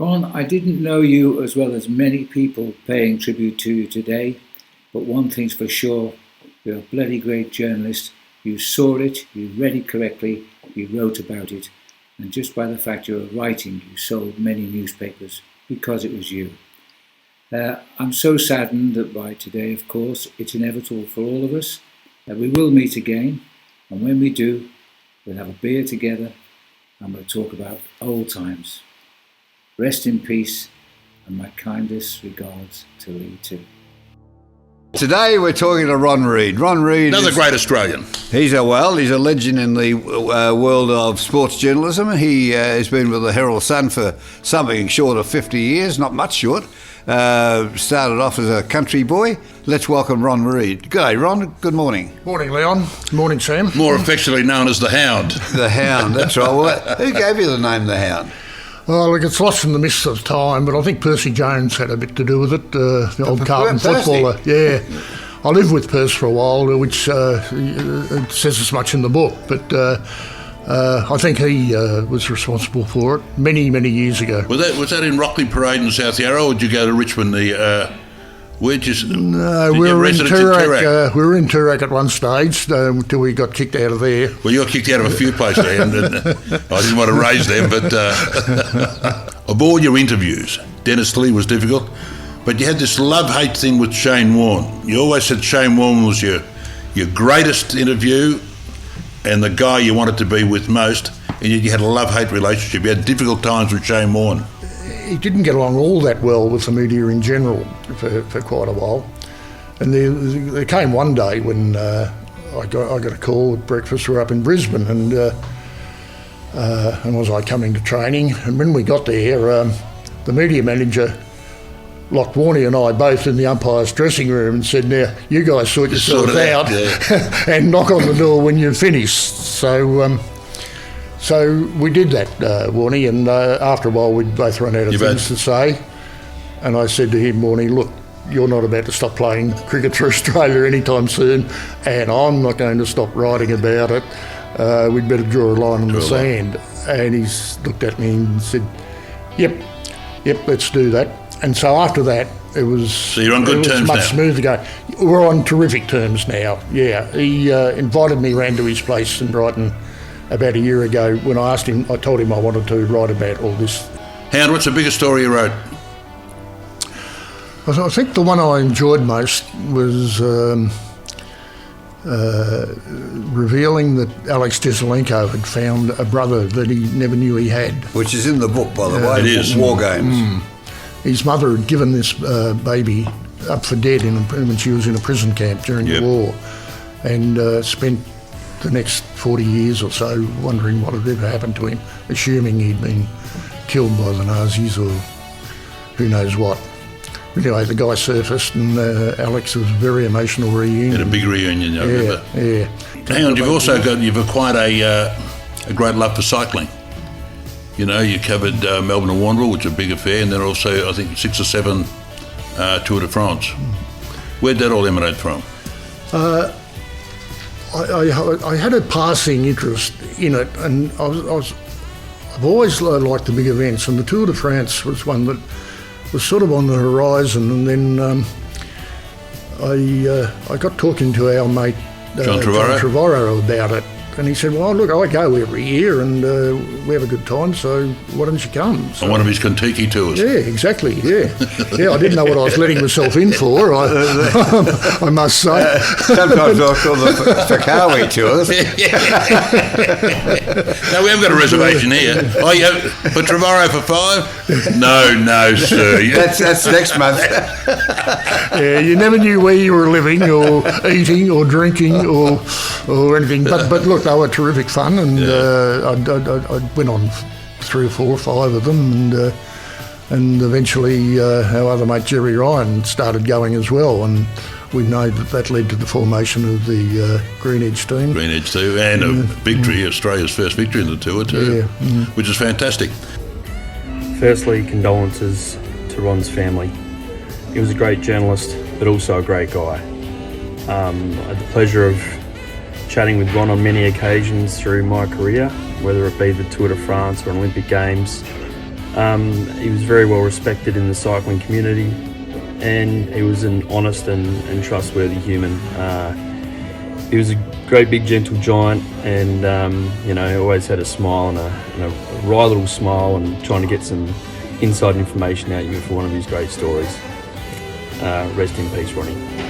Ron, I didn't know you as well as many people paying tribute to you today, but one thing's for sure, you're a bloody great journalist. You saw it, you read it correctly, you wrote about it, and just by the fact you were writing, you sold many newspapers because it was you. I'm so saddened that by today, of course, it's inevitable for all of us that we will meet again, and when we do, we'll have a beer together and we'll talk about old times. Rest in peace, and my kindest regards to Lee too. Today we're talking to Ron Reid. Ron Reid, another great Australian. He's a legend in the world of sports journalism. He has been with the Herald Sun for something short of 50 years, not much short. Started off as a country boy. Let's welcome Ron Reid. G'day, Ron. Good morning. Morning, Leon. Morning, Sam. More affectionately known as the Hound. The Hound, that's right. Well, who gave you the name the Hound? Well, look, it's lost in the mists of time, but I think Percy Jones had a bit to do with it, the old Carlton footballer. Yeah. I lived with Percy for a while, which it says as much in the book, but I think he was responsible for it many, many years ago. Was that in Rockley Parade in South Yarra, or did you go to Richmond? No, we were in Toorak. We were in Toorak at one stage until we got kicked out of there. Well, you got kicked out of a few places there, and I didn't want to raise them, but of all your interviews, Dennis Lee was difficult, but you had this love-hate thing with Shane Warne. You always said Shane Warne was your greatest interview and the guy you wanted to be with most, and yet you had a love-hate relationship. You had difficult times with Shane Warne. He didn't get along all that well with the media in general for quite a while. And there came one day when I got a call at breakfast. We were up in Brisbane, and was I coming to training? And when we got there, the media manager locked Warnie and I both in the umpire's dressing room and said, "Now, you guys sort yourselves out and knock on the door when you're finished." So we did that, Warnie, and after a while we'd both run out of things to say. And I said to him, "Warnie, look, you're not about to stop playing cricket for Australia anytime soon, and I'm not going to stop writing about it. We'd better draw a line in the sand." And he's looked at me and said, yep, let's do that. And so after that, it was, so you're on good terms much now. Smoother going. We're on terrific terms now, yeah. He invited me round to his place in Brighton about a year ago. When I told him I wanted to write about all this. Hound, what's the biggest story you wrote? I think the one I enjoyed most was revealing that Alex Jesaulenko had found a brother that he never knew he had. Which is in the book, by the way. It is. War Games. His mother had given this baby up for dead when she was in a prison camp during the war, and spent the next 40 years or so wondering what had ever happened to him, assuming he'd been killed by the Nazis or who knows what. Anyway, the guy surfaced, and Alex was a very emotional reunion. Had a big reunion, I remember. Yeah. Hang on, you've acquired a great love for cycling. You know, you covered Melbourne and Warrnambool, which is a big affair, and then also, I think, 6 or 7 Tour de France. Where'd that all emanate from? I had a passing interest in it, and I've always liked the big events, and the Tour de France was one that was sort of on the horizon. And then I got talking to our mate John Trevorrow about it, and he said, "Well, look, I go every year and we have a good time, so why don't you come?" So, on one of his Kentucky tours. Yeah, exactly, yeah. I didn't know what I was letting myself in for, I must say. Sometimes I call them Fakawi tours. No, we haven't got a reservation here. Oh, yeah, for Trevorrow for 5? No, sir. That's next month. Yeah, you never knew where you were living or eating or drinking or anything. But look, they were terrific fun, and I went on 3 or 4 or 5 of them, and eventually our other mate Jerry Ryan started going as well, and we know that led to the formation of the Green Edge team. Green Edge too, and a victory, Australia's first victory in the tour too, which is fantastic. Firstly, condolences to Ron's family. He was a great journalist, but also a great guy. I had the pleasure of chatting with Ron on many occasions through my career, whether it be the Tour de France or Olympic Games. He was very well respected in the cycling community, and he was an honest and trustworthy human. He was a great big gentle giant, and he always had a smile and a wry little smile, and trying to get some inside information out of you for one of his great stories. Rest in peace, Ronnie.